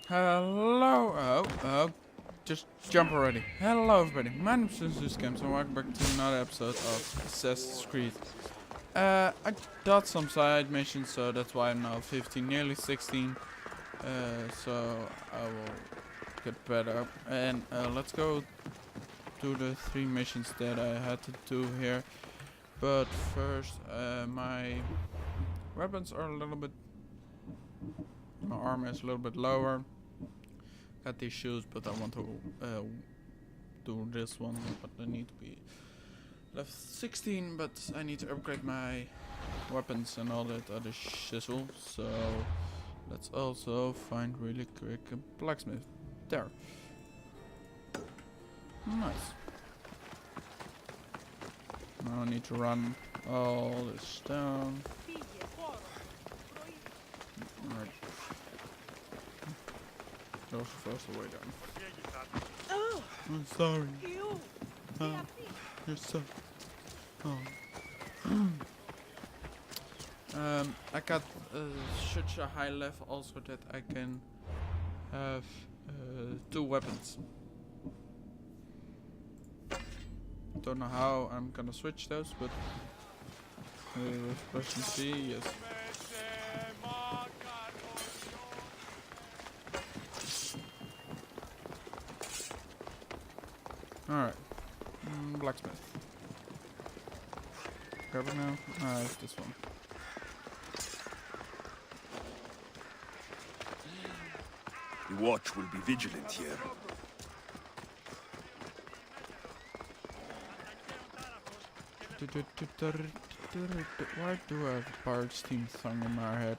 Hello. Just jump already. Hello, everybody. My name is Scams, and welcome back to another episode of Assassin's Creed. I got some side missions, so that's why I'm now 15, nearly 16. So I will get better. And let's go to the 3 missions that I had to do here. But first, my weapons are a little bit. My armor is a little bit lower. Got these shoes, but I want to do this one, but I need to be level 16, but I need to upgrade my weapons and all that other shizzle, so let's also find really quick a blacksmith. There. Nice. Now I need to run all this down. Alright. That was the first way down. I'm sorry. You're so. Oh. I got such a high level also that I can have 2 weapons. Don't know how I'm gonna switch those, but question C, yes. Alright. Blacksmith. Grab it now. It's this one. The watch will be vigilant here. Why do I have a Pirates theme song in my head?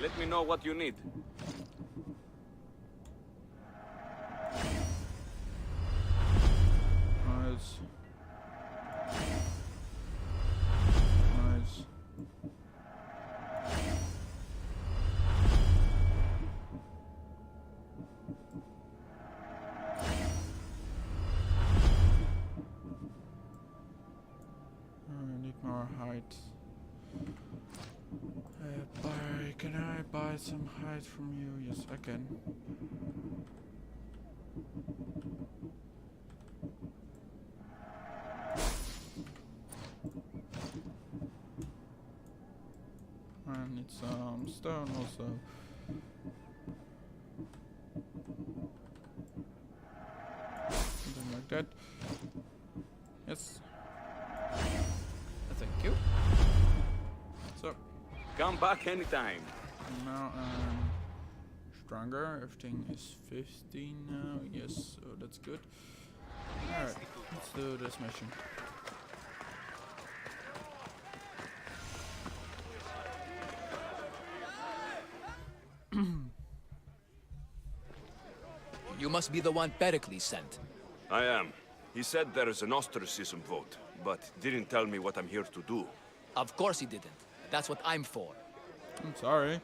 Let me know what you need. Nice. Nice. I need more height. Can I buy some height from you? Yes, I can. I need some stone also. Something like that. Yes. Thank you. So. Come back anytime. Now I'm stronger. Everything is 15 now. Yes, so that's good. Alright, let's do this mission. You must be the one Pericles sent. I am. He said there is an ostracism vote, but didn't tell me what I'm here to do. Of course he didn't. That's what I'm for. I'm sorry.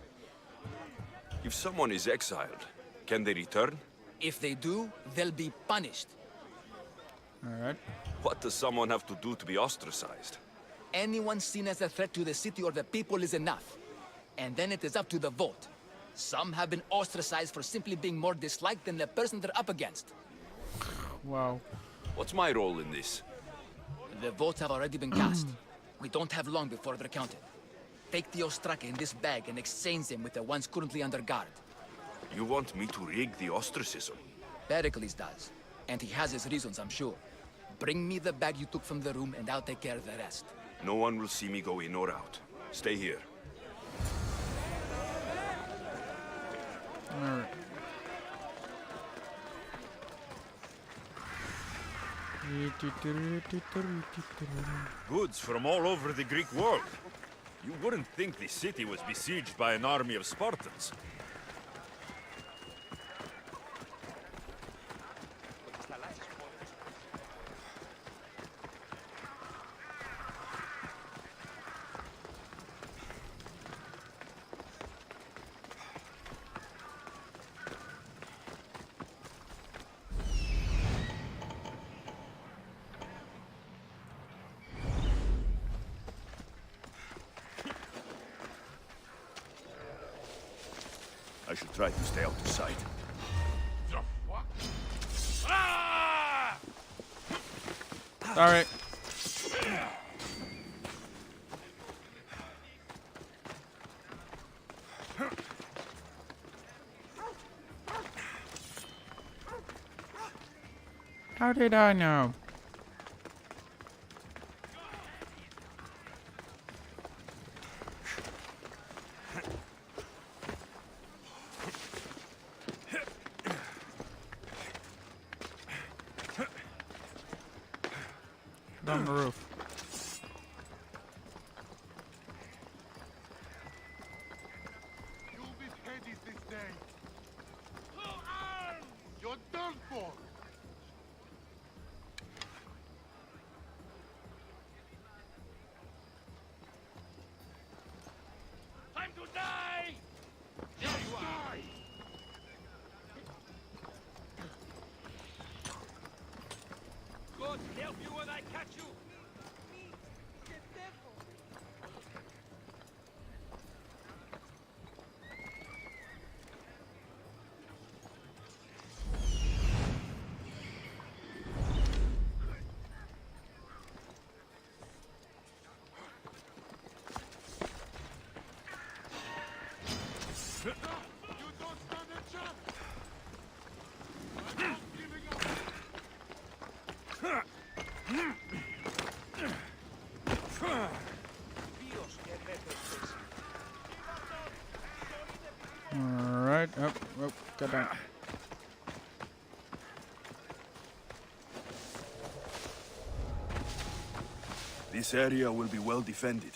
If someone is exiled, can they return? If they do, they'll be punished. Alright. What does someone have to do to be ostracized? Anyone seen as a threat to the city or the people is enough. And then it is up to the vote. Some have been ostracized for simply being more disliked than the person they're up against. Wow. What's my role in this? The votes have already been cast. We don't have long before they're counted. Take the ostraka in this bag and exchange them with the ones currently under guard. You want me to rig the ostracism? Pericles does. And he has his reasons, I'm sure. Bring me the bag you took from the room and I'll take care of the rest. No one will see me go in or out. Stay here. Alright. Goods from all over the Greek world. You wouldn't think the city was besieged by an army of Spartans. I should try to stay out of sight. Sorry. How did I know? On the roof. You'll be petty this day. You're done for. Time to die! Just die! God help you when I catch you! You don't stand a chance! I'm not giving up! Alright. Oh, got that. This area will be well defended.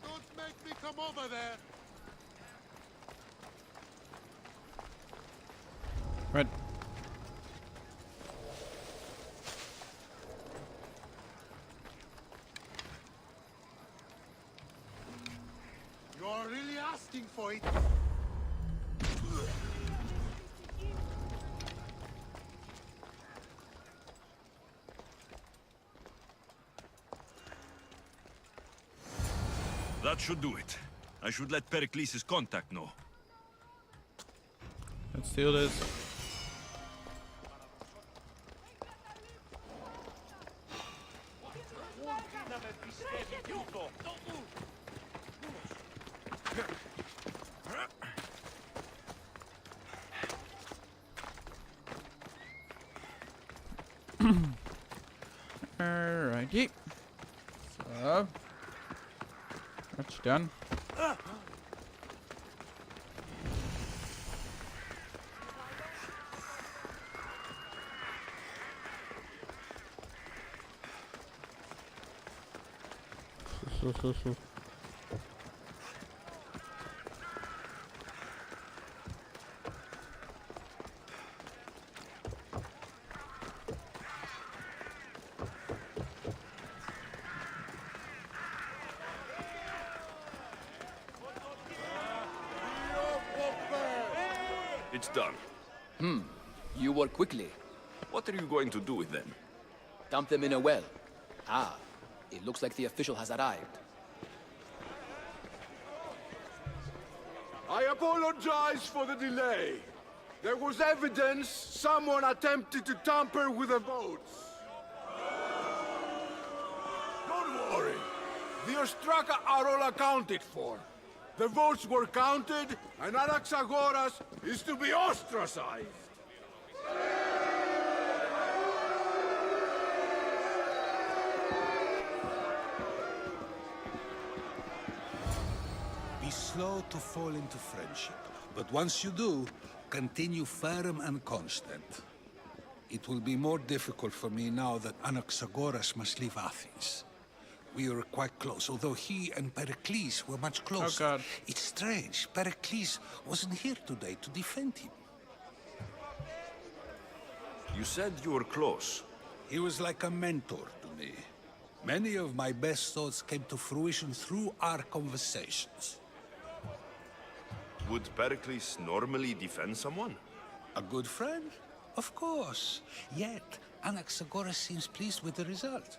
Don't make me come over there! Right. You're really asking for it! That should do it. I should let Pericles' contact know. Let's steal this. Alrighty. So that's done. It's done. You work quickly. What are you going to do with them? Dump them in a well. Ah, it looks like the official has arrived. I apologize for the delay. There was evidence someone attempted to tamper with the votes. Don't worry. The Ostraka are all accounted for. The votes were counted, and Anaxagoras is to be ostracized. Be slow to fall into friendship, but once you do, continue firm and constant. It will be more difficult for me now that Anaxagoras must leave Athens. We were quite close, although he and Pericles were much closer. God. It's strange, Pericles wasn't here today to defend him. You said you were close. He was like a mentor to me. Many of my best thoughts came to fruition through our conversations. Would Pericles normally defend someone? A good friend? Of course. Yet, Anaxagoras seems pleased with the result.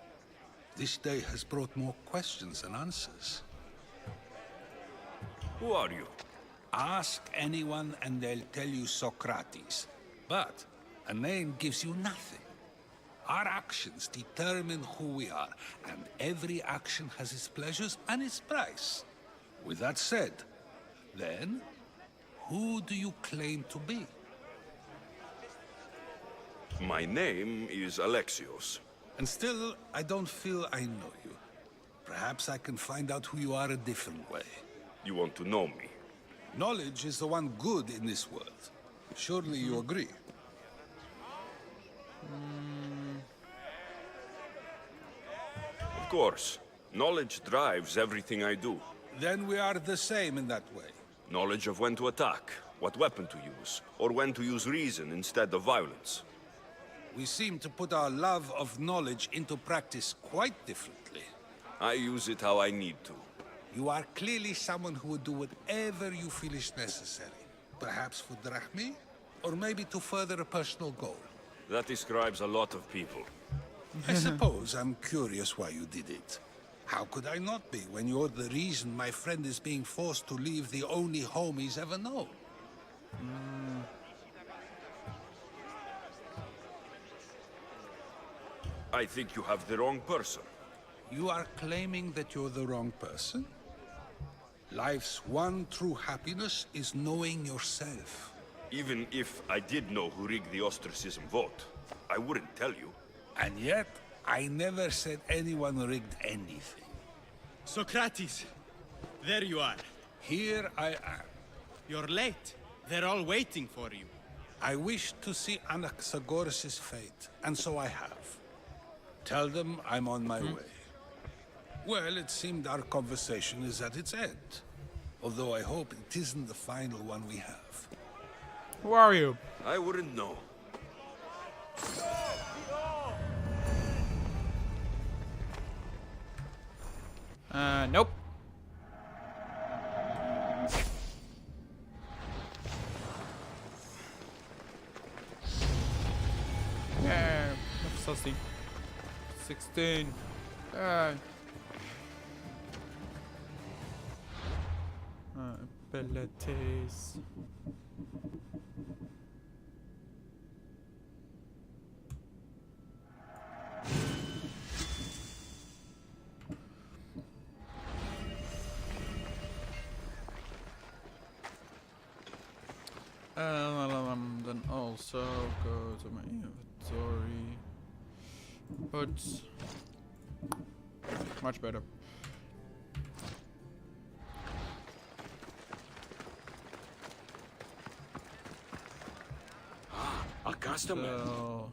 This day has brought more questions than answers. Who are you? Ask anyone and they'll tell you Socrates. But a name gives you nothing. Our actions determine who we are, and every action has its pleasures and its price. With that said, then, who do you claim to be? My name is Alexios. And still, I don't feel I know you. Perhaps I can find out who you are a different way. You want to know me? Knowledge is the one good in this world. Surely you agree? Of course. Knowledge drives everything I do. Then we are the same in that way. Knowledge of when to attack, what weapon to use, or when to use reason instead of violence. We seem to put our love of knowledge into practice quite differently. I use it how I need to. You are clearly someone who would do whatever you feel is necessary. Perhaps for drachmi, or maybe to further a personal goal. That describes a lot of people. I suppose I'm curious why you did it. How could I not be when you're the reason my friend is being forced to leave the only home he's ever known? I think you have the wrong person. You are claiming that you're the wrong person? Life's one true happiness is knowing yourself. Even if I did know who rigged the ostracism vote, I wouldn't tell you. And yet, I never said anyone rigged anything. Socrates, there you are. Here I am. You're late. They're all waiting for you. I wish to see Anaxagoras' fate, and so I have. Tell them I'm on my way. Well, it seemed our conversation is at its end. Although I hope it isn't the final one we have. Who are you? I wouldn't know. Nope. Yeah, that's sussy. 16. Abilities. Then also go to my inventory. Boots. Much better. A customer.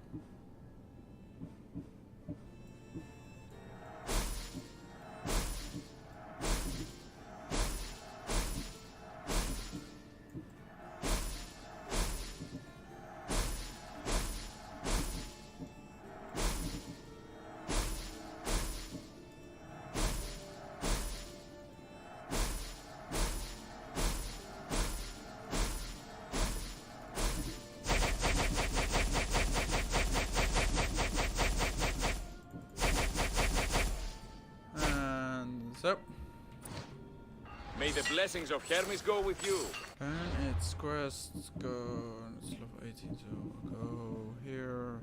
So, May the blessings of Hermes go with you. and its quest go. It's level 18, so go here.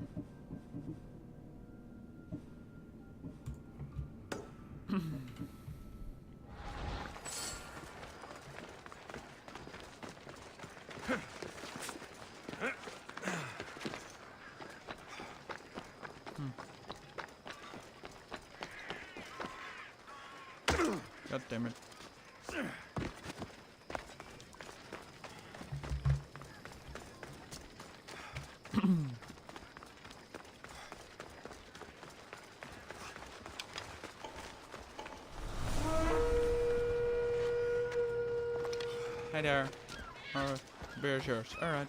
God damn it. Hi there. Beer's yours. Alright.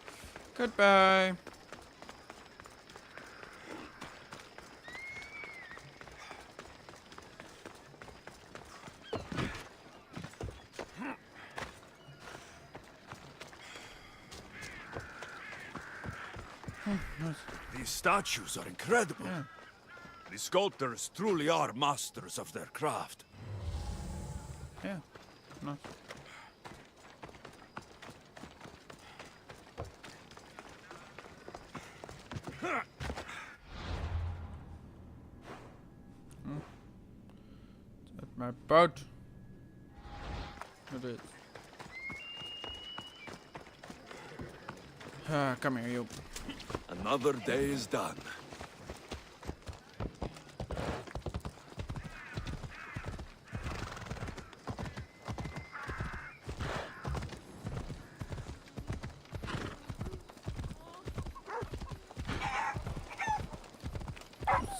Goodbye. These statues are incredible. Yeah. The sculptors truly are masters of their craft. Yeah. Nice. At my boat. It is. Come here, you. Another day is done.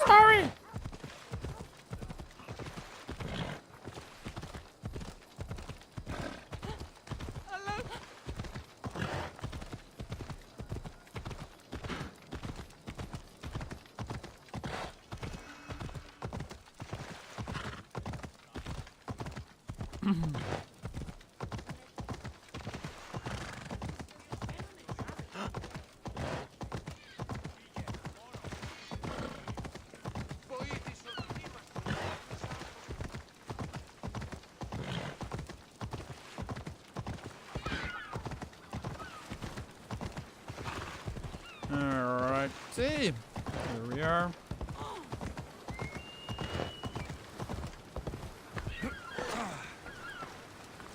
Sorry. Alright, here we are.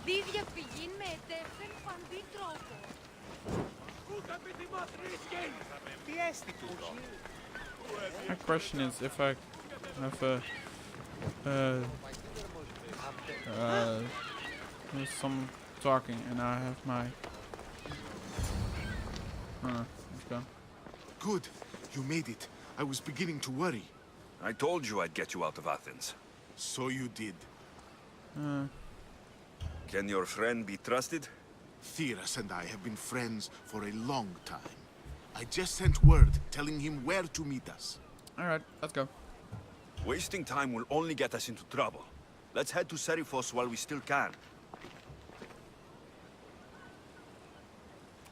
Δίδια πηγήν με ετεύθεν παντή τρόπο. My question is if I have a there's some talking and I have my it's gone. Good. You made it. I was beginning to worry. I told you I'd get you out of Athens. So you did. Can your friend be trusted? Theras and I have been friends for a long time. I just sent word telling him where to meet us. Alright, let's go. Wasting time will only get us into trouble. Let's head to Serifos while we still can.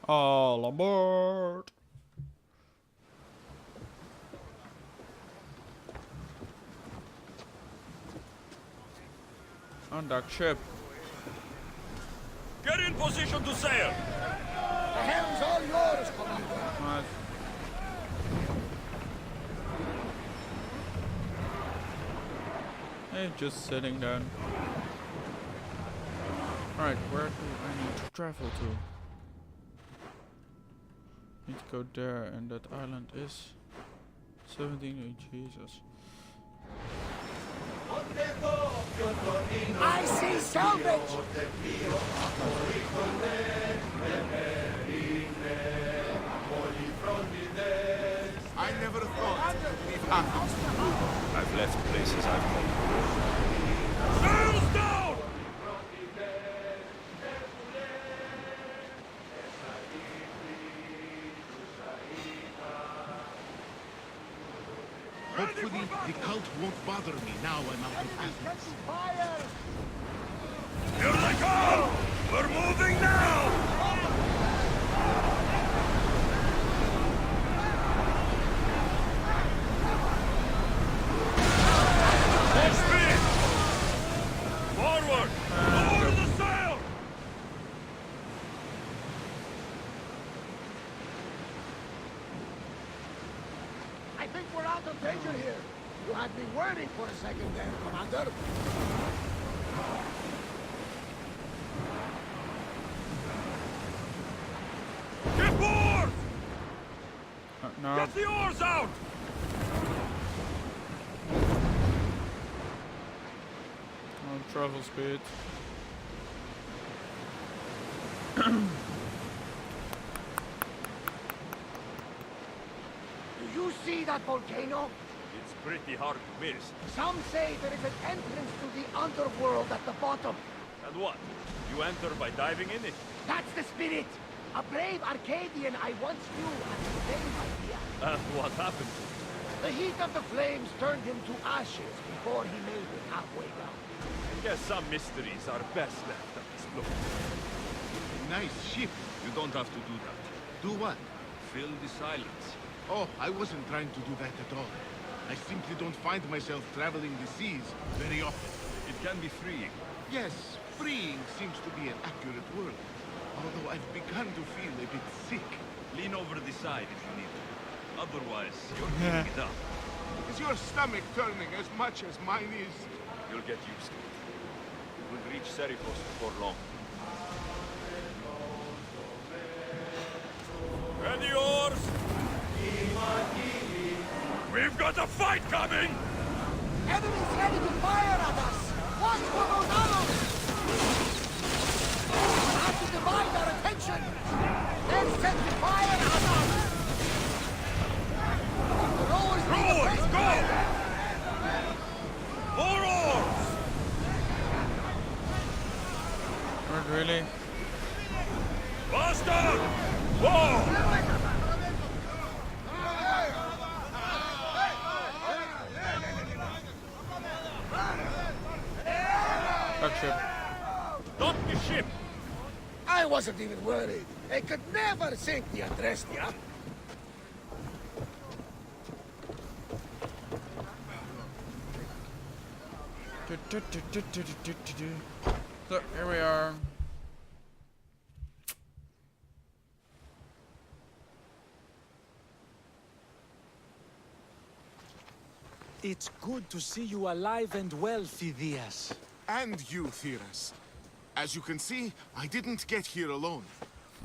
All aboard! On dock ship. Get in position to sail! The helm's all yours, Commander. Nice. Hey, just sitting down. Alright, where do I need to travel to? Need to go there, and that island is 17. Jesus. I see salvage! I never thought to leave Athens. I've left places I've known. Sails down! Hopefully, the cult won't bother me now I'm out of Athens. Fire! Here they come! We're moving now! Full speed! Forward! Lower the sail! I think we're out of danger here. You had me worried for a second there, Commander. Get oars! No. Get the oars out! On travel speed. Do you see that volcano? It's pretty hard to miss. Some say there is an entrance to the underworld at the bottom. And what? You enter by diving in it? That's the spirit! A brave Arcadian I once knew had the same idea. And what happened to him? The heat of the flames turned him to ashes before he made it halfway down. I guess some mysteries are best left unexplored. Nice ship. You don't have to do that. Do what? Fill the silence. Oh, I wasn't trying to do that at all. I simply don't find myself traveling the seas very often. It can be freeing. Yes, freeing seems to be an accurate word. Although I've begun to feel a bit sick. Lean over the side if you need to. Otherwise, you're giving it up. Is your stomach turning as much as mine is? You'll get used to it. We'll reach Serifos before long. Ready, oars! We've got a fight coming! Enemies ready to fire at us! Watch for those arrows! We'll have to divide our attention! They're set to fire at us! The rowers need the Rowers, first go! fire. More oars! Not really. Faster! Whoa! Back ship. Stop the ship! I wasn't even worried. They could never sink the Andrestia. So here we are. It's good to see you alive and well, Phidias. And you, Theras. As you can see, I didn't get here alone.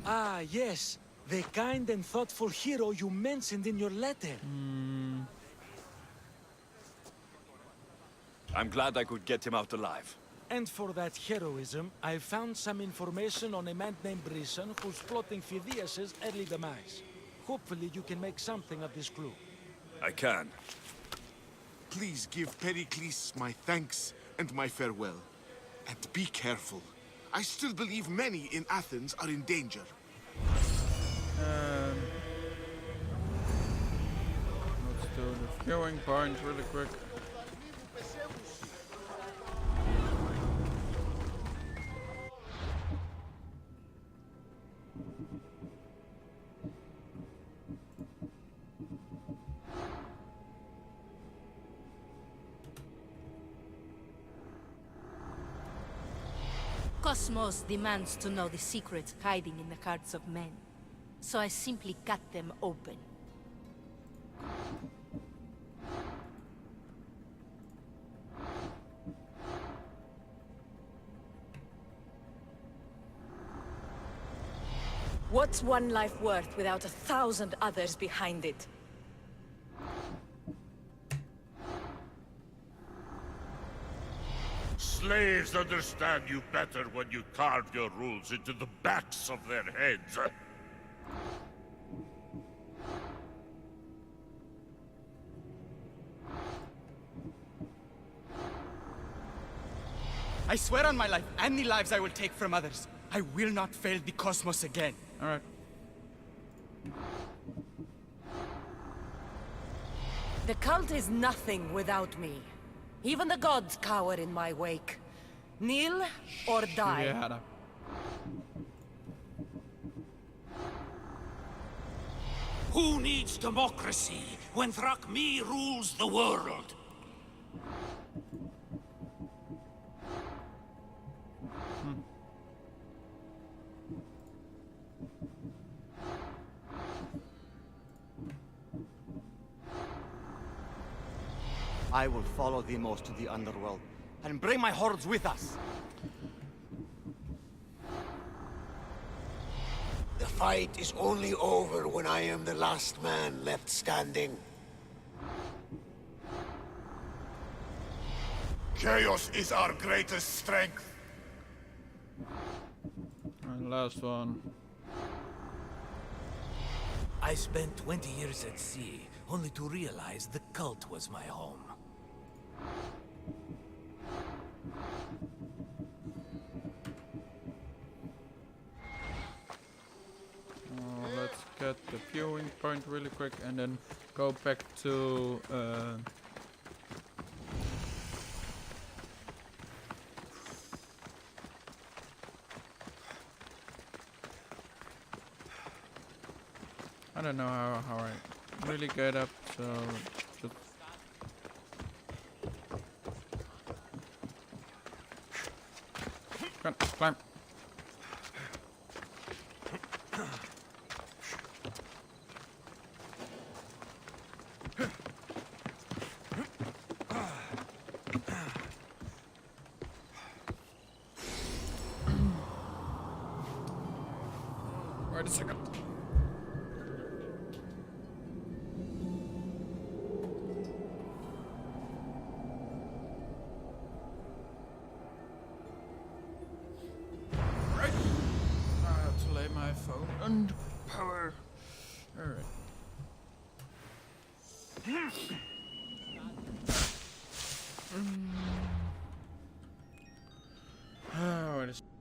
Ah, yes. The kind and thoughtful hero you mentioned in your letter. I'm glad I could get him out alive. And for that heroism, I found some information on a man named Brisson who's plotting Phidias' early demise. Hopefully you can make something of this clue. I can. Please give Pericles my thanks and my farewell. And be careful. I still believe many in Athens are in danger. Let's do the viewing points really quick. Cosmos demands to know the secrets hiding in the hearts of men. So I simply cut them open. What's one life worth without 1,000 others behind it? Slaves understand you better when you carve your rules into the backs of their heads. I swear on my life and the lives I will take from others, I will not fail the cosmos again. Alright. The cult is nothing without me. Even the gods cower in my wake. Kneel or die. Yeah. Who needs democracy when Thrakmi rules the world? I will follow Demos to the underworld, and bring my hordes with us. The fight is only over when I am the last man left standing. Chaos is our greatest strength. And last one. I spent 20 years at sea, only to realize the cult was my home. get the viewing point really quick and then go back to I don't know how I really get up, so just climb. Wait a second. Right. I have to lay my phone under power. Alright. Wait a second.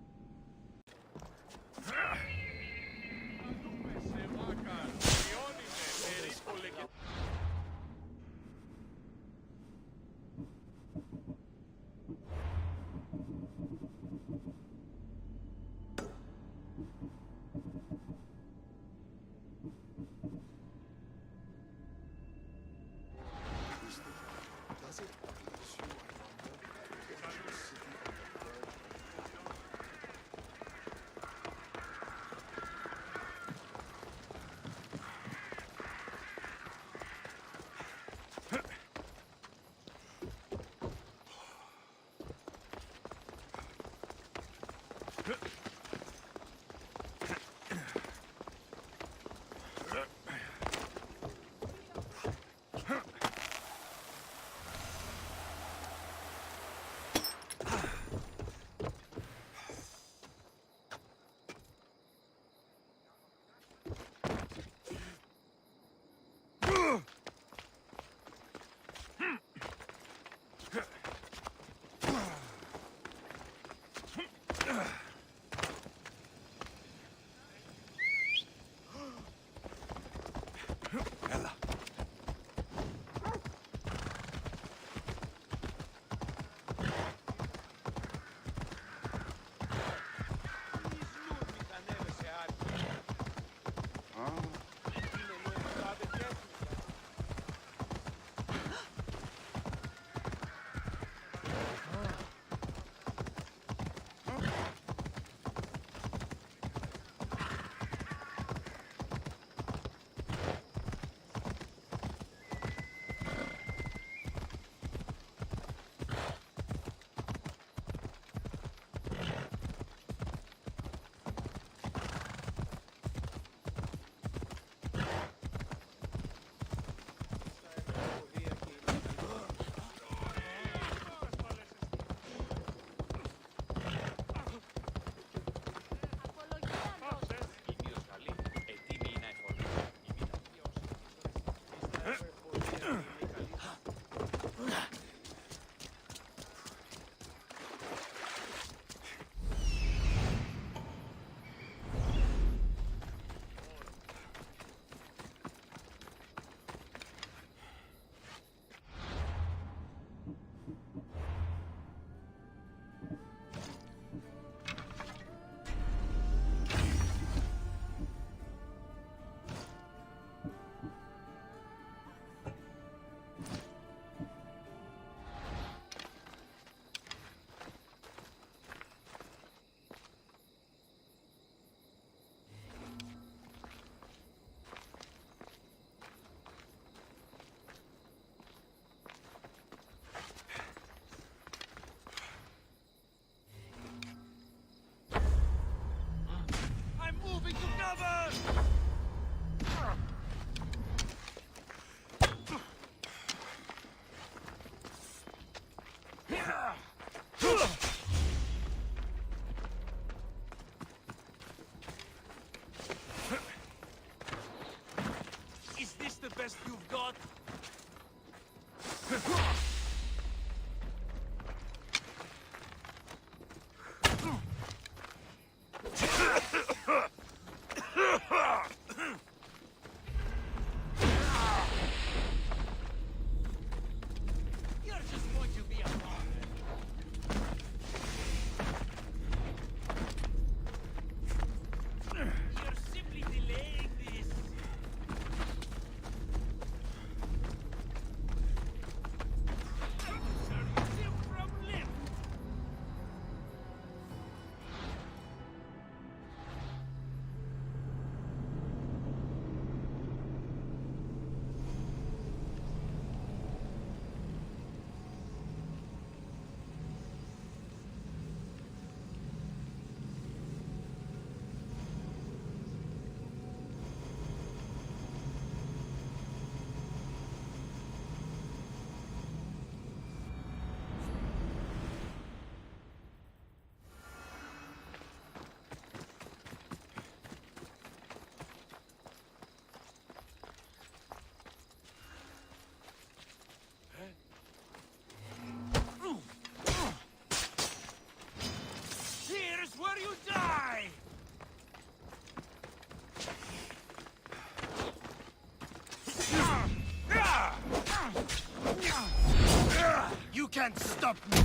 can't stop me!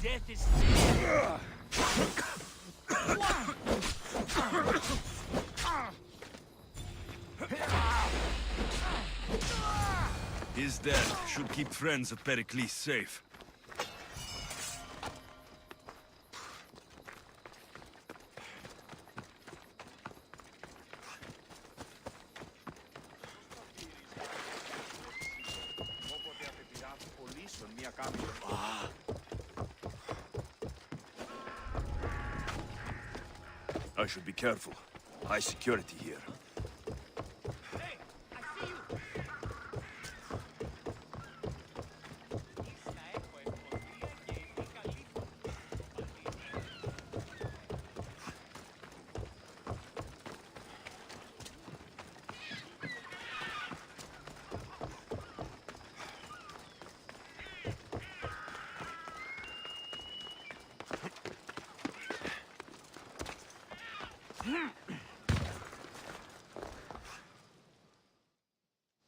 Death is His death should keep friends of Pericles safe. I should be careful. High security here.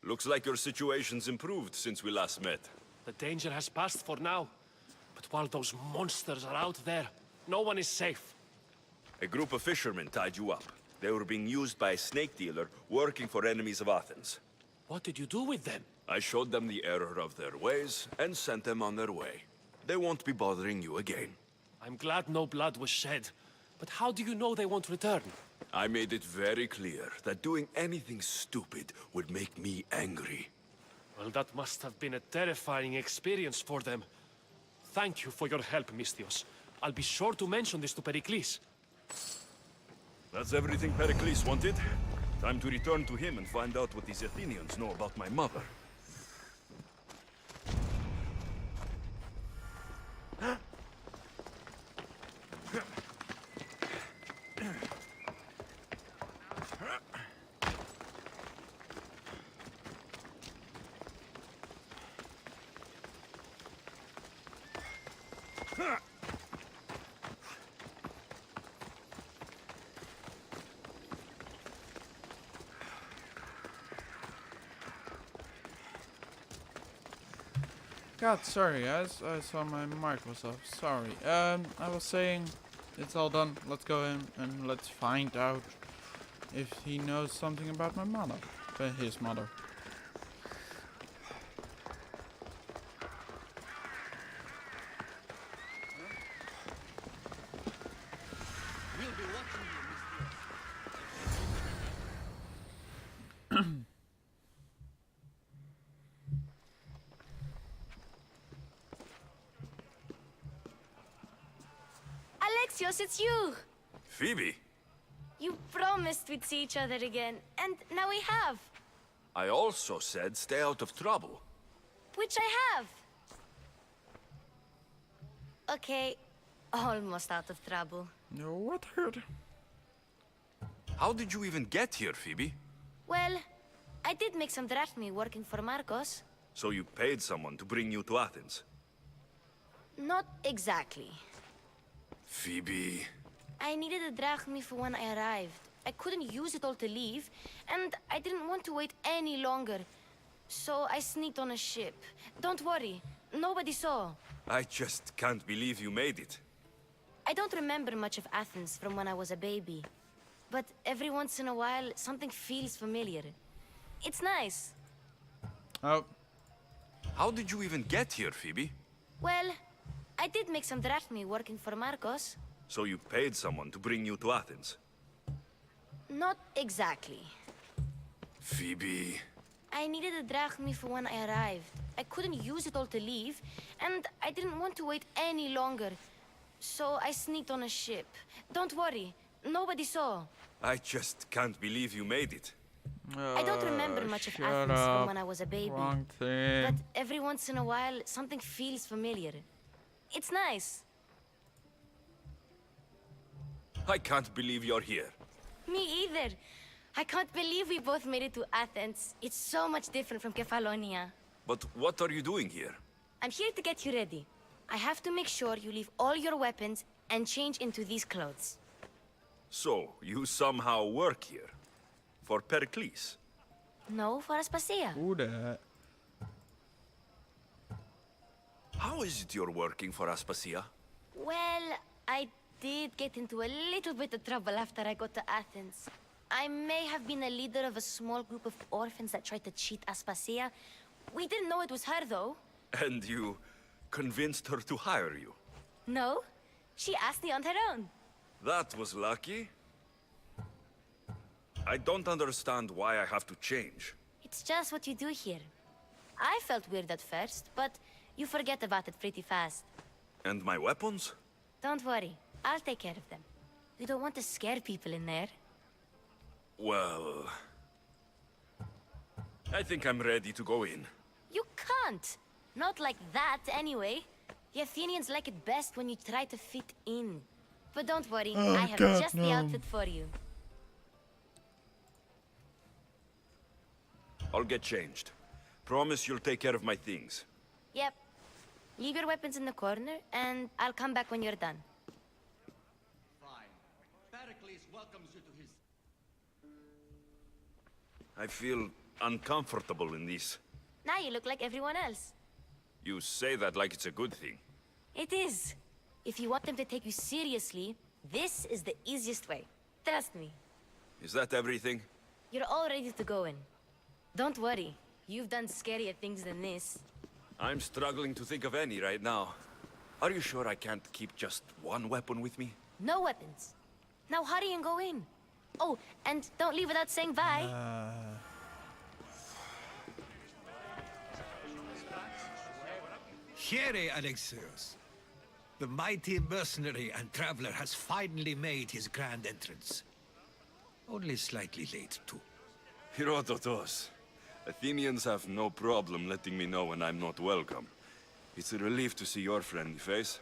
Looks like your situation's improved since we last met. The danger has passed for now. But while those monsters are out there, no one is safe. A group of fishermen tied you up. They were being used by a snake dealer working for enemies of Athens. What did you do with them? I showed them the error of their ways and sent them on their way. They won't be bothering you again. I'm glad no blood was shed. But how do you know they won't return? I made it very clear that doing anything stupid would make me angry. Well, that must have been a terrifying experience for them. Thank you for your help, Misthios. I'll be sure to mention this to Pericles. That's everything Pericles wanted. Time to return to him and find out what these Athenians know about my mother. God, sorry guys, I saw my mic was off, sorry. I was saying, it's all done, let's go in and let's find out if he knows something about my mother, his mother. Alexios, it's you! Phoebe? You promised we'd see each other again, and now we have. I also said stay out of trouble. Which I have. Okay, almost out of trouble. No, what hurt? How did you even get here, Phoebe? Well, I did make some drachmi working for Marcos. So you paid someone to bring you to Athens? Not exactly. Phoebe... I needed a drachmi for when I arrived. I couldn't use it all to leave, and I didn't want to wait any longer. So I sneaked on a ship. Don't worry, nobody saw. I just can't believe you made it. I don't remember much of Athens from when I was a baby. But every once in a while, something feels familiar. It's nice. Oh. How did you even get here, Phoebe? Well, I did make some drachmi working for Marcos. So you paid someone to bring you to Athens? Not exactly. Phoebe... I needed a drachmi for when I arrived. I couldn't use it all to leave, and I didn't want to wait any longer. So I sneaked on a ship. Don't worry, nobody saw. I just can't believe you made it. I don't remember much of Athens from when I was a baby. Wrong thing. But every once in a while, something feels familiar. It's nice. I can't believe you're here. Me either. I can't believe we both made it to Athens. It's so much different from Kefalonia. But what are you doing here? I'm here to get you ready. I have to make sure you leave all your weapons and change into these clothes. So, you somehow work here? For Pericles? No, for Aspasia. Who the? How is it you're working for Aspasia? Well, I did get into a little bit of trouble after I got to Athens. I may have been a leader of a small group of orphans that tried to cheat Aspasia. We didn't know it was her, though. And you convinced her to hire you? No, she asked me on her own. That was lucky. I don't understand why I have to change. It's just what you do here. I felt weird at first, but you forget about it pretty fast. And my weapons? Don't worry, I'll take care of them. You don't want to scare people in there. Well... I think I'm ready to go in. You can't! Not like that, anyway. The Athenians like it best when you try to fit in. But don't worry, Oh, I have God, just no. the outfit for you. I'll get changed. Promise you'll take care of my things. Yep. Leave your weapons in the corner, and I'll come back when you're done. Fine. Pericles welcomes you to his... I feel uncomfortable in this. Now you look like everyone else. You say that like it's a good thing. It is. If you want them to take you seriously, this is the easiest way. Trust me. Is that everything? You're all ready to go in. Don't worry. You've done scarier things than this. I'm struggling to think of any right now. Are you sure I can't keep just one weapon with me? No weapons. Now hurry and go in. Oh, and don't leave without saying bye. Here, Alexios. The mighty mercenary and traveler has finally made his grand entrance. Only slightly late, too. Herodotos. Athenians have no problem letting me know when I'm not welcome. It's a relief to see your friendly face.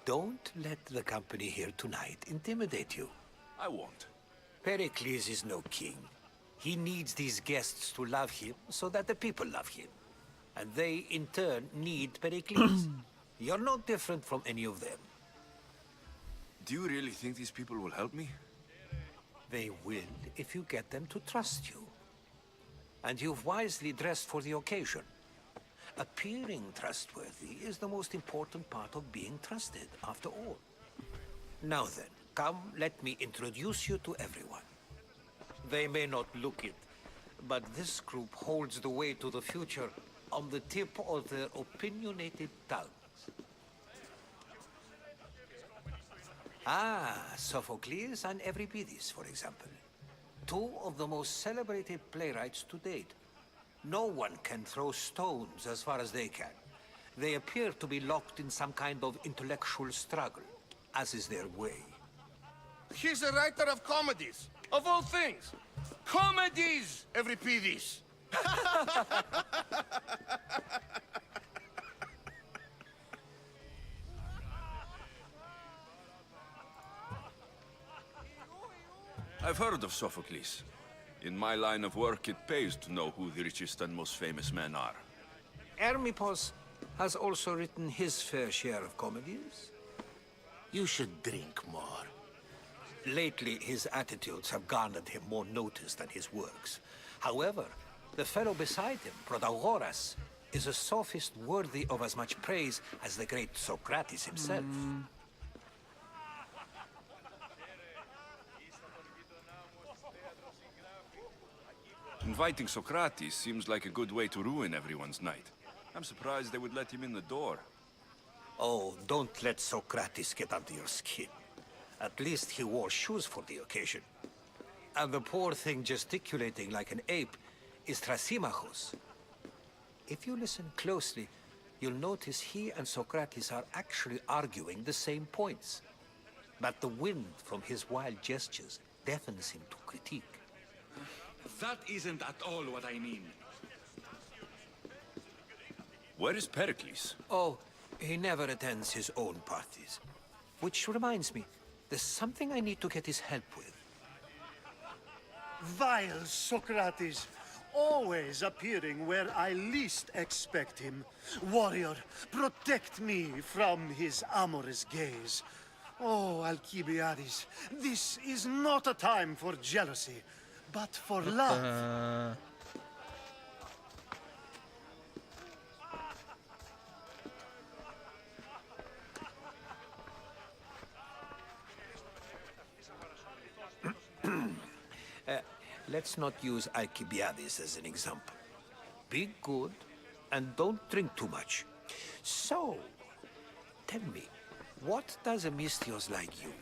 Don't let the company here tonight intimidate you. I won't. Pericles is no king. He needs these guests to love him so that the people love him. And they, in turn, need Pericles. You're no different from any of them. Do you really think these people will help me? They will if you get them to trust you. And you've wisely dressed for the occasion. Appearing trustworthy is the most important part of being trusted, after all. Now then, come, let me introduce you to everyone. They may not look it, but this group holds the way to the future on the tip of their opinionated tongues. Ah, Sophocles and Euripides, for example. Two of the most celebrated playwrights to date. No one can throw stones as far as they can. They appear to be locked in some kind of intellectual struggle, as is their way. He's a writer of comedies, of all things. Comedies, Euripides. I've heard of Sophocles. In my line of work, it pays to know who the richest and most famous men are. Hermippos has also written his fair share of comedies. You should drink more. Lately, his attitudes have garnered him more notice than his works. However, the fellow beside him, Protagoras, is a sophist worthy of as much praise as the great Socrates himself. Inviting Socrates seems like a good way to ruin everyone's night. I'm surprised they would let him in the door. Oh, don't let Socrates get under your skin. At least he wore shoes for the occasion. And the poor thing gesticulating like an ape is Thrasymachos. If you listen closely, you'll notice he and Socrates are actually arguing the same points. But the wind from his wild gestures deafens him to critique. That isn't at all what I mean. Where is Pericles? Oh, he never attends his own parties. Which reminds me, there's something I need to get his help with. Vile Socrates, always appearing where I least expect him. Warrior, protect me from his amorous gaze. Oh, Alcibiades, this is not a time for jealousy, but for love. Let's not use Alcibiades as an example. Be good, and don't drink too much. So, tell me, what does a Misthios like you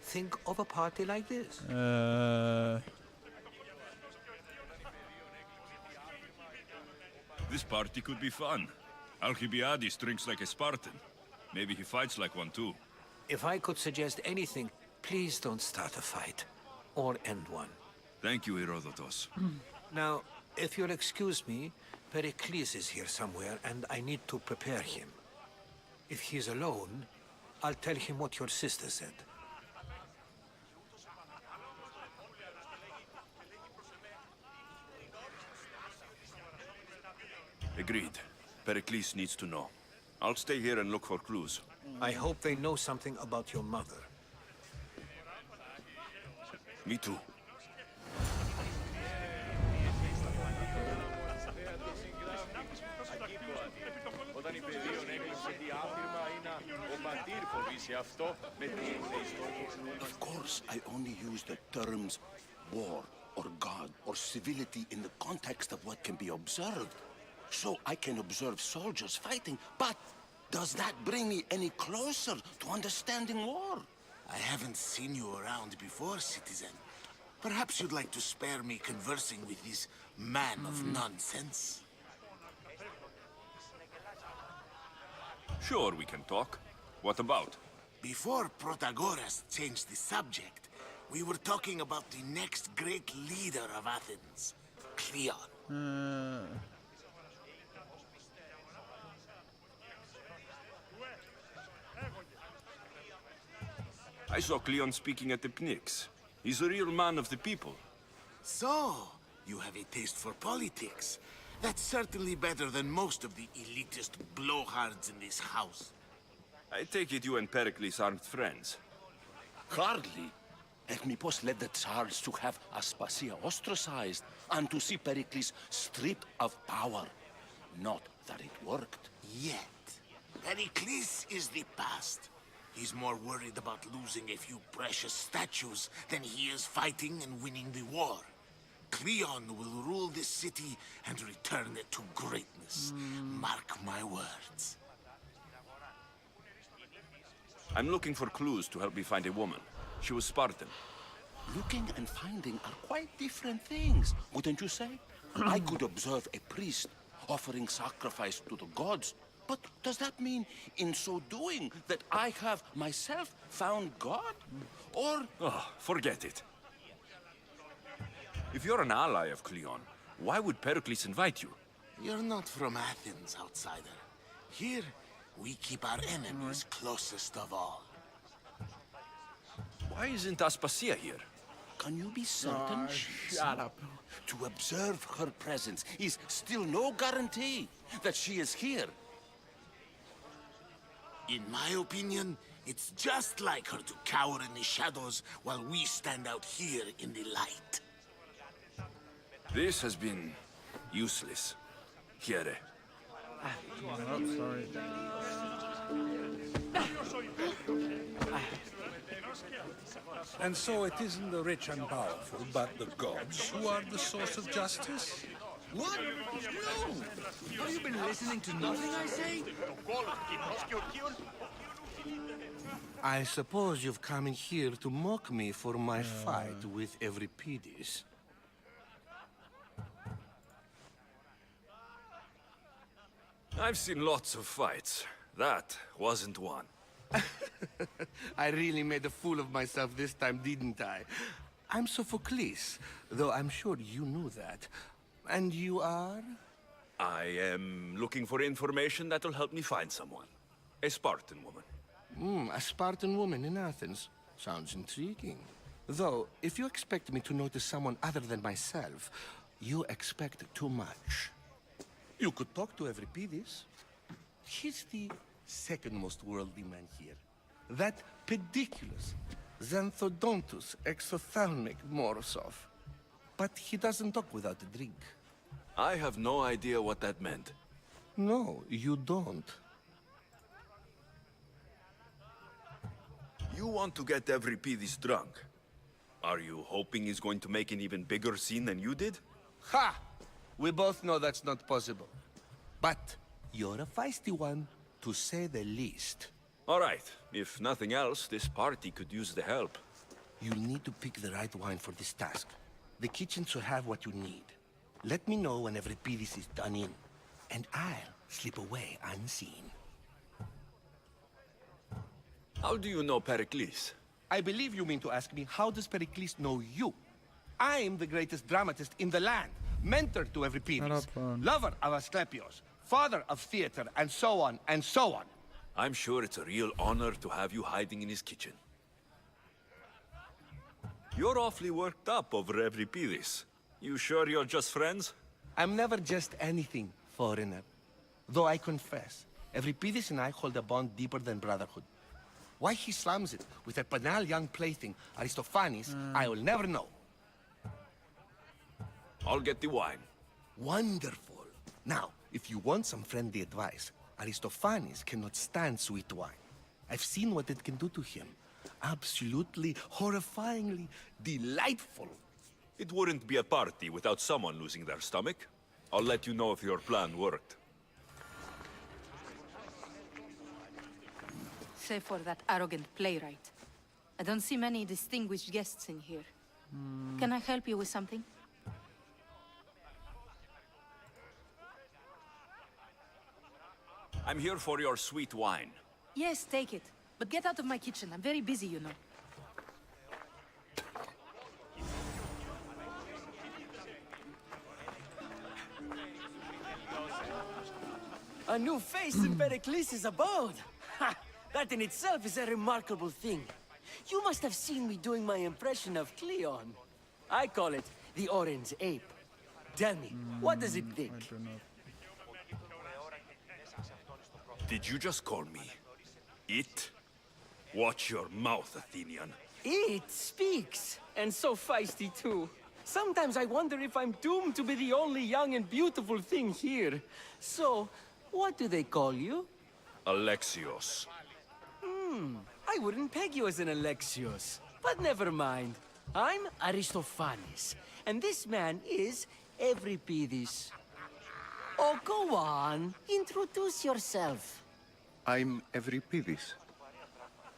think of a party like this? This party could be fun. Alcibiades drinks like a Spartan. Maybe he fights like one too. If I could suggest anything, please don't start a fight. Or end one. Thank you, Herodotus. Now, if you'll excuse me, Pericles is here somewhere, and I need to prepare him. If he's alone, I'll tell him what your sister said. Agreed. Pericles needs to know. I'll stay here and look for clues. I hope they know something about your mother. Me too. Of course, I only use the terms war or god or civility in the context of what can be observed. So I can observe soldiers fighting, but does that bring me any closer to understanding war? I haven't seen you around before, citizen. Perhaps you'd like to spare me conversing with this man of nonsense? Sure, we can talk. What about? Before Protagoras changed the subject, we were talking about the next great leader of Athens, Cleon. I saw Cleon speaking at the Pnyx. He's a real man of the people. So, you have a taste for politics. That's certainly better than most of the elitist blowhards in this house. I take it you and Pericles aren't friends. Hardly. Ethnippos led the Tsars to have Aspasia ostracized and to see Pericles stripped of power. Not that it worked. Yet, Pericles is the past. He's more worried about losing a few precious statues than he is fighting and winning the war. Cleon will rule this city and return it to greatness. Mark my words. I'm looking for clues to help me find a woman. She was Spartan. Looking and finding are quite different things, wouldn't you say? I could observe a priest offering sacrifice to the gods, but does that mean, in so doing, that I have myself found God? Or... Oh, forget it. If you're an ally of Cleon, why would Pericles invite you? You're not from Athens, outsider. Here, we keep our enemies closest of all. Why isn't Aspasia here? Can you be certain she's... Shut up. To observe her presence is still no guarantee that she is here. In my opinion, it's just like her to cower in the shadows while we stand out here in the light. This has been useless. Here. Oh, sorry. And so it isn't the rich and powerful, but the gods who are the source of justice? What? No! Have you been listening to nothing I say? I suppose you've come in here to mock me for my fight with Euripides. I've seen lots of fights. That wasn't one. I really made a fool of myself this time, didn't I? I'm Sophocles, though I'm sure you knew that. And you are? I am looking for information that'll help me find someone. A Spartan woman. A Spartan woman in Athens. Sounds intriguing. Though, if you expect me to notice someone other than myself, you expect too much. You could talk to Euripides. He's the second most worldly man here. That pediculous, xanthodontus exophthalmic Morosov. But he doesn't talk without a drink. I have no idea what that meant. No, you don't. You want to get Euripides drunk. Are you hoping he's going to make an even bigger scene than you did? Ha! We both know that's not possible. But you're a feisty one, to say the least. All right. If nothing else, this party could use the help. You'll need to pick the right wine for this task. The kitchen should have what you need. Let me know when Euripides is done in, and I'll slip away unseen. How do you know Pericles? I believe you mean to ask me, how does Pericles know you? I'm the greatest dramatist in the land, mentor to Euripides, lover of Asclepios, father of theater, and so on, and so on. I'm sure it's a real honor to have you hiding in his kitchen. You're awfully worked up over Euripides. You sure you're just friends? I'm never just anything, foreigner. Though I confess, Euripides and I hold a bond deeper than brotherhood. Why he slams it with a banal young plaything, Aristophanes, I will never know. I'll get the wine. Wonderful. Now, if you want some friendly advice, Aristophanes cannot stand sweet wine. I've seen what it can do to him. Absolutely, horrifyingly delightful. It wouldn't be a party without someone losing their stomach. I'll let you know if your plan worked. Save for that arrogant playwright. I don't see many distinguished guests in here. Can I help you with something? I'm here for your sweet wine. Yes, take it. But get out of my kitchen. I'm very busy, you know. A new face in Pericles' abode! Ha! That in itself is a remarkable thing. You must have seen me doing my impression of Cleon. I call it the Orange Ape. Tell me, what does it think? I do not. Did you just call me it? Watch your mouth, Athenian. It speaks, and so feisty too. Sometimes I wonder if I'm doomed to be the only young and beautiful thing here. So, what do they call you? Alexios. I wouldn't peg you as an Alexios. But never mind. I'm Aristophanes, and this man is Euripides. Oh, go on. Introduce yourself. I'm Euripides.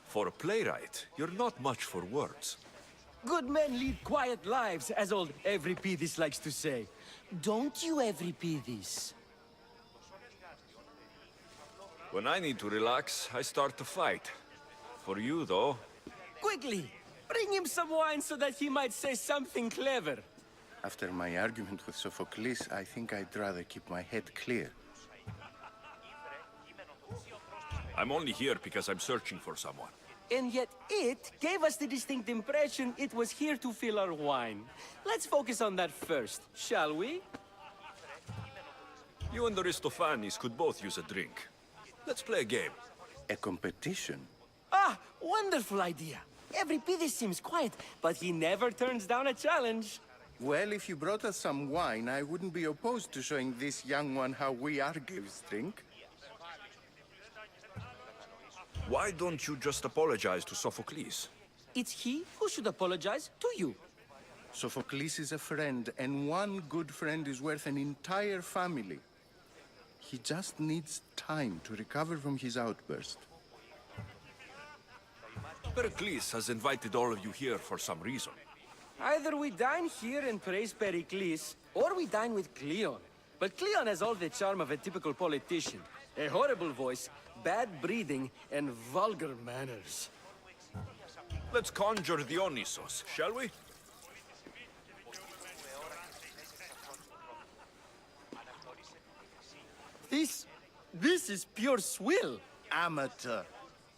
For a playwright, you're not much for words. Good men lead quiet lives, as old Euripides likes to say. Don't you, Euripides? When I need to relax, I start to fight. For you, though... Quickly! Bring him some wine so that he might say something clever. After my argument with Sophocles, I think I'd rather keep my head clear. I'm only here because I'm searching for someone. And yet it gave us the distinct impression it was here to fill our wine. Let's focus on that first, shall we? You and Aristophanes could both use a drink. Let's play a game. A competition? Ah, wonderful idea. Euripides seems quiet, but he never turns down a challenge. Well, if you brought us some wine, I wouldn't be opposed to showing this young one how we Argives drink. Why don't you just apologize to Sophocles? It's he who should apologize to you. Sophocles is a friend, and one good friend is worth an entire family. He just needs time to recover from his outburst. Pericles has invited all of you here for some reason. Either we dine here and praise Pericles, or we dine with Cleon. But Cleon has all the charm of a typical politician. A horrible voice, bad breeding, and vulgar manners. Let's conjure Dionysos, shall we? This is pure swill. Amateur.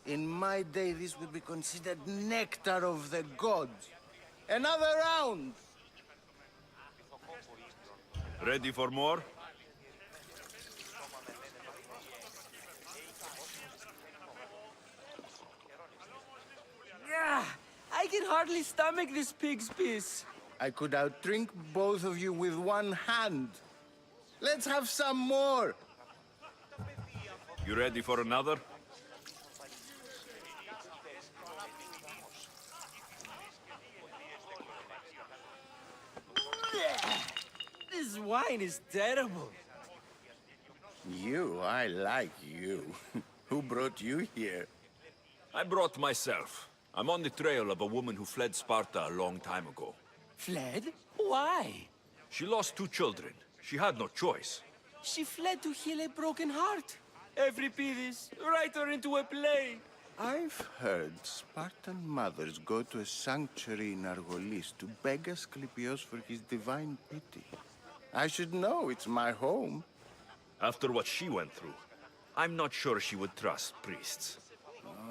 In my day, this would be considered nectar of the gods. Another round! Ready for more? Yeah, I can hardly stomach this pig's piss. I could outdrink both of you with one hand. Let's have some more! You ready for another? This wine is terrible. You, I like you. Who brought you here? I brought myself. I'm on the trail of a woman who fled Sparta a long time ago. Fled? Why? She lost 2 children. She had no choice. She fled to heal a broken heart. Euripides, write her into a play. I've heard Spartan mothers go to a sanctuary in Argolis to beg Asclepios for his divine pity. I should know, it's my home. After what she went through, I'm not sure she would trust priests.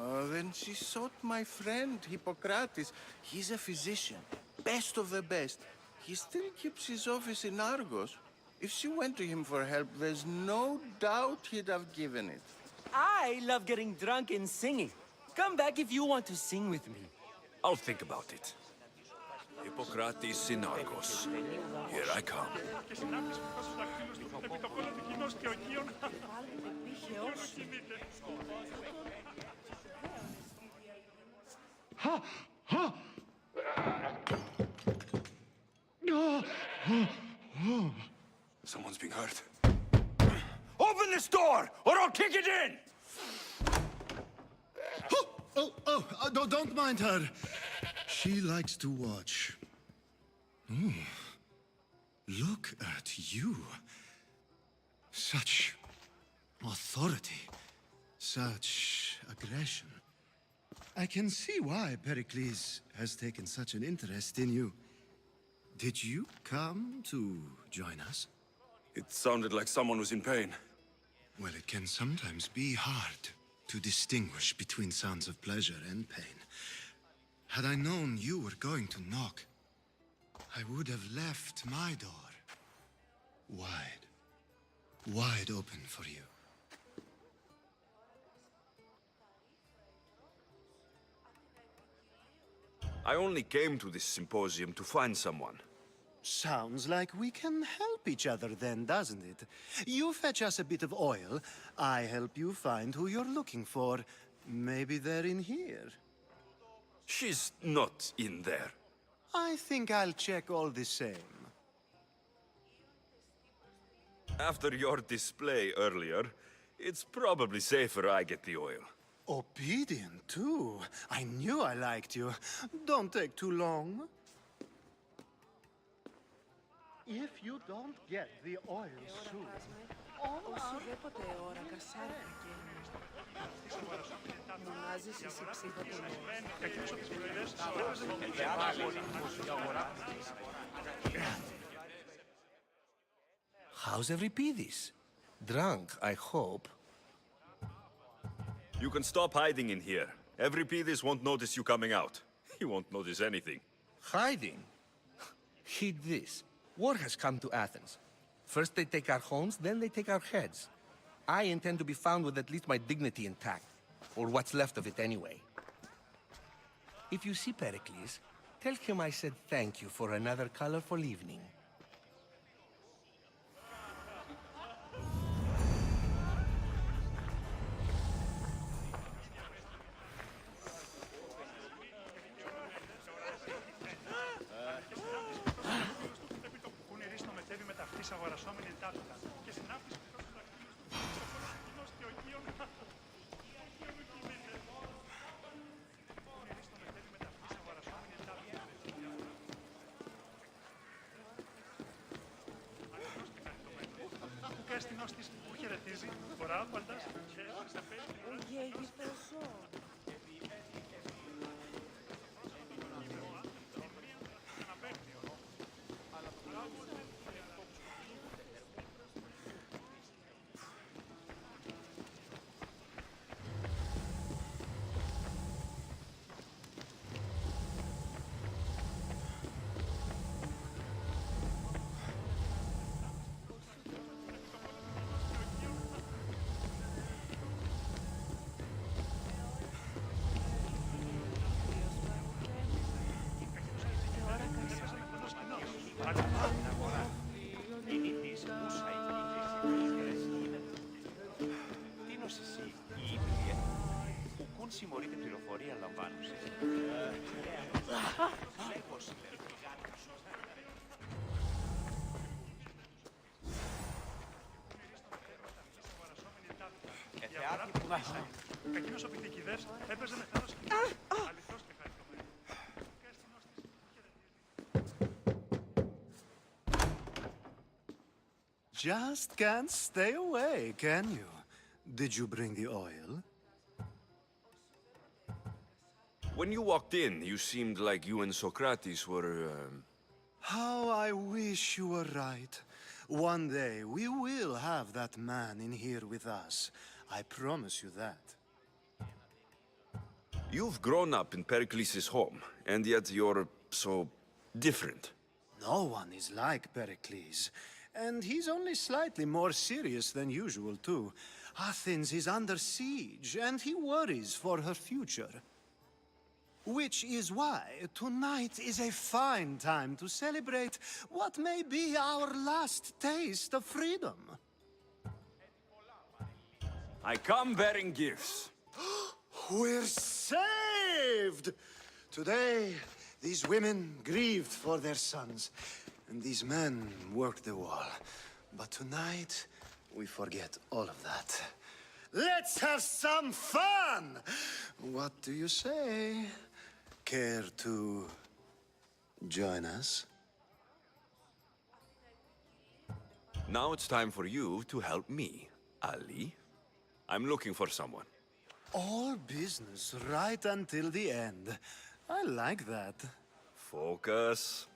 Oh, then she sought my friend, Hippocrates. He's a physician, best of the best. He still keeps his office in Argos. If she went to him for help, there's no doubt he'd have given it. I love getting drunk and singing. Come back if you want to sing with me. I'll think about it. Hippocrates in Argos. Here I come. Ha! Ha! Someone's being hurt. Open this door, or I'll kick it in! Don't mind her. She likes to watch. Oh, look at you. Such authority, such aggression. I can see why Pericles has taken such an interest in you. Did you come to join us? It sounded like someone was in pain. Well, it can sometimes be hard to distinguish between sounds of pleasure and pain. Had I known you were going to knock, I would have left my door wide open for you. I only came to this symposium to find someone. Sounds like we can help each other then, doesn't it? You fetch us a bit of oil, I help you find who you're looking for. Maybe they're in here. She's not in there. I think I'll check all the same. After your display earlier, it's probably safer I get the oil. Obedient, too. I knew I liked you. Don't take too long. If you don't get the oil soon, all our... How's Euripides? Drunk, I hope. You can stop hiding in here. Euripides won't notice you coming out. He won't notice anything. Hiding? Heed this. War has come to Athens. First they take our homes, then they take our heads. I intend to be found with at least my dignity intact. Or what's left of it anyway. If you see Pericles, tell him I said thank you for another colorful evening. συμμορείται πληροφορία λαμβάνουσης. Εκείνος ο πυθικηδεύς έπαιζε με θάρρος και αληθώς και χαριτωμένος. Just can't stay away, can you? Did you bring the oil? When you walked in, you seemed like you and Socrates were, How I wish you were right. One day we will have that man in here with us. I promise you that. You've grown up in Pericles' home, and yet you're so different. No one is like Pericles. And he's only slightly more serious than usual, too. Athens is under siege, and he worries for her future. Which is why tonight is a fine time to celebrate what may be our last taste of freedom. I come bearing gifts. We're saved! Today, these women grieved for their sons, and these men worked the wall. But tonight, we forget all of that. Let's have some fun! What do you say? Care to join us? Now it's time for you to help me, Ali. I'm looking for someone. All business right until the end. I like that. Focus.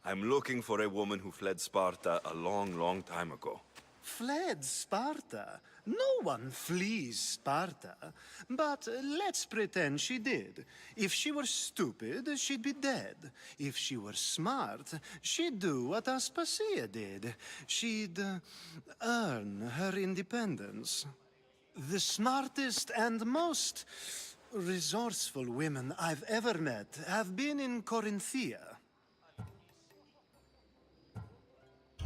I'm looking for a woman who fled Sparta a long, long time ago. Fled Sparta? No one flees Sparta. But let's pretend she did. If she were stupid, she'd be dead. If she were smart, she'd do what Aspasia did. She'd earn her independence. The smartest and most resourceful women I've ever met have been in Corinthia.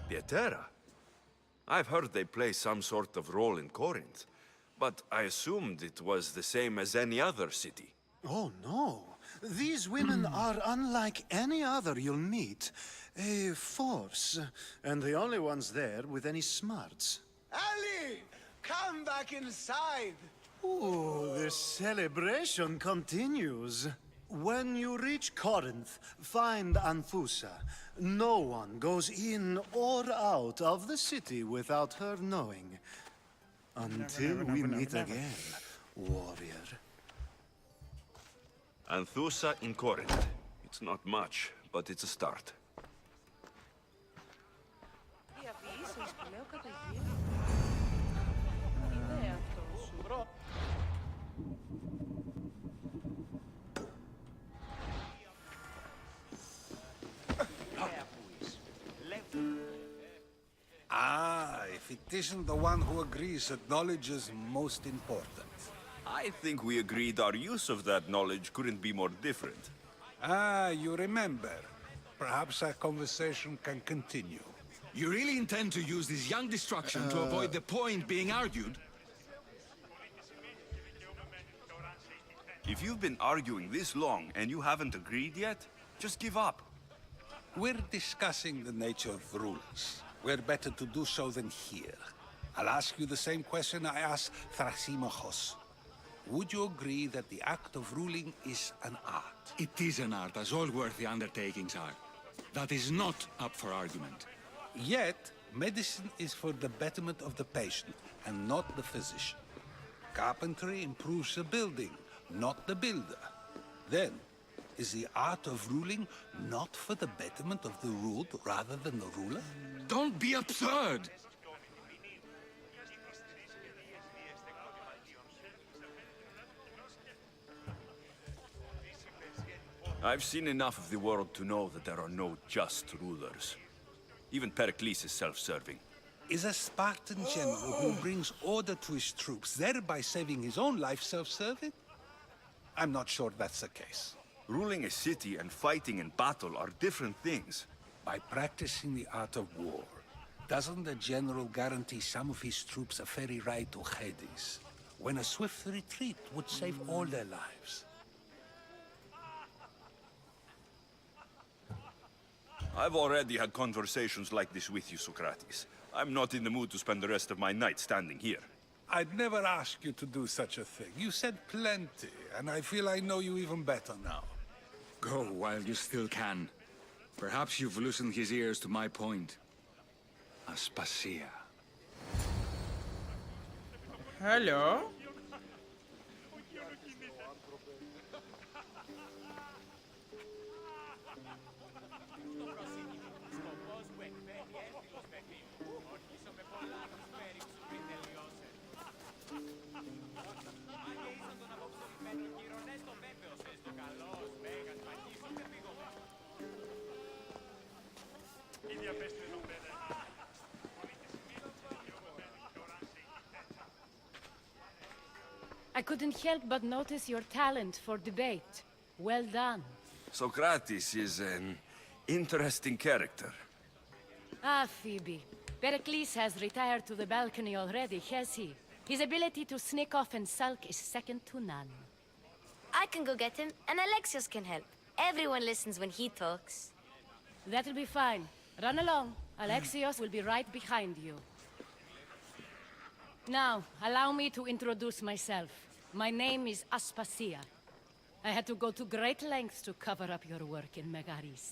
Pietera? I've heard they play some sort of role in Corinth, but I assumed it was the same as any other city. Oh, no. These women are unlike any other you'll meet. A force, and the only ones there with any smarts. Ali! Come back inside! Ooh, the celebration continues. When you reach Corinth, find Anthusa. No one goes in or out of the city without her knowing. Until we meet again, warrior. Anthusa in Corinth. It's not much, but it's a start. Ah, if it isn't the one who agrees that knowledge is most important. I think we agreed our use of that knowledge couldn't be more different. Ah, you remember. Perhaps our conversation can continue. You really intend to use this young destruction to avoid the point being argued? If you've been arguing this long and you haven't agreed yet, just give up. We're discussing the nature of rules. We're better to do so than here. I'll ask you the same question I asked Thrasymachos. Would you agree that the act of ruling is an art? It is an art, as all worthy undertakings are. That is not up for argument. Yet, medicine is for the betterment of the patient, and not the physician. Carpentry improves the building, not the builder. Then, is the art of ruling not for the betterment of the ruled rather than the ruler? Don't be absurd! I've seen enough of the world to know that there are no just rulers. Even Pericles is self-serving. Is a Spartan general who brings order to his troops, thereby saving his own life, self-serving? I'm not sure that's the case. Ruling a city and fighting in battle are different things. By practicing the art of war, doesn't the general guarantee some of his troops a ferry ride to Hades? when a swift retreat would save all their lives. I've already had conversations like this with you, Socrates. I'm not in the mood to spend the rest of my night standing here. I'd never ask you to do such a thing. You said plenty, and I feel I know you even better now. Go while you still can. Perhaps you've loosened his ears to my point. Aspasia. Hello? I couldn't help but notice your talent for debate. Well done. Socrates is an interesting character. Ah, Phoebe. Pericles has retired to the balcony already, has he? His ability to sneak off and sulk is second to none. I can go get him, and Alexios can help. Everyone listens when he talks. That'll be fine. Run along. Alexios will be right behind you. Now, allow me to introduce myself. My name is Aspasia. I had to go to great lengths to cover up your work in Megaris.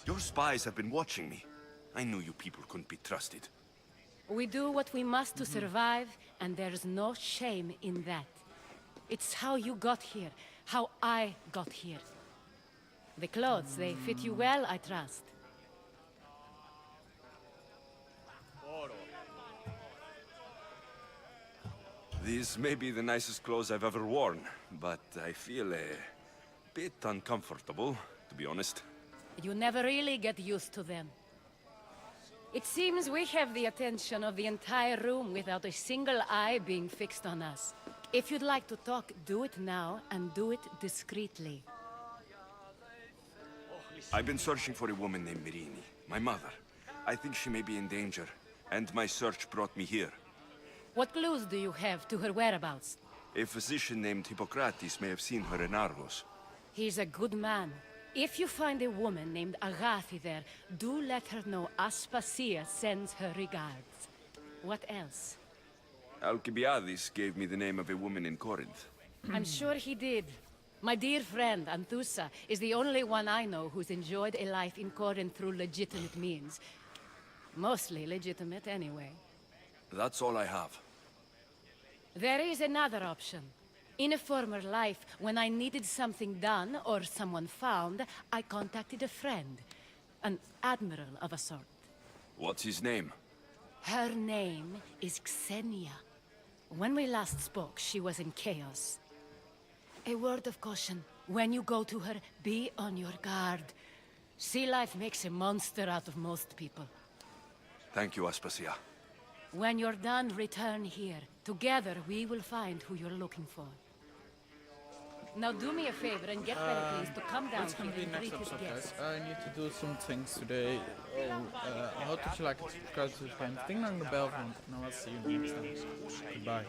Your spies have been watching me. I knew you people couldn't be trusted. We do what we must to survive, and there's no shame in that. It's how you got here, how I got here. The clothes, they fit you well, I trust. These may be the nicest clothes I've ever worn, but I feel a bit uncomfortable, to be honest. You never really get used to them. It seems we have the attention of the entire room without a single eye being fixed on us. If you'd like to talk, do it now, and do it discreetly. I've been searching for a woman named Mirini, my mother. I think she may be in danger, and my search brought me here. What clues do you have to her whereabouts? A physician named Hippocrates may have seen her in Argos. He's a good man. If you find a woman named Agathi there, do let her know Aspasia sends her regards. What else? Alcibiades gave me the name of a woman in Corinth. I'm sure he did. My dear friend, Anthusa, is the only one I know who's enjoyed a life in Corinth through legitimate means. Mostly legitimate, anyway. That's all I have. There is another option. In a former life, when I needed something done or someone found, I contacted a friend. An admiral of a sort. What's his name? Her name is Xenia. When we last spoke, she was in chaos. A word of caution. When you go to her, be on your guard. Sea life makes a monster out of most people. Thank you, Aspasia. When you're done, return here. Together, we will find who you're looking for. Now do me a favor and get Pericles to come down That's gonna here be and next greet his episode, guests. guys. I need to do some things today. I hope that you like it. Subscribe to the channel. Ding dong the bell. And I'll see you next time. Goodbye.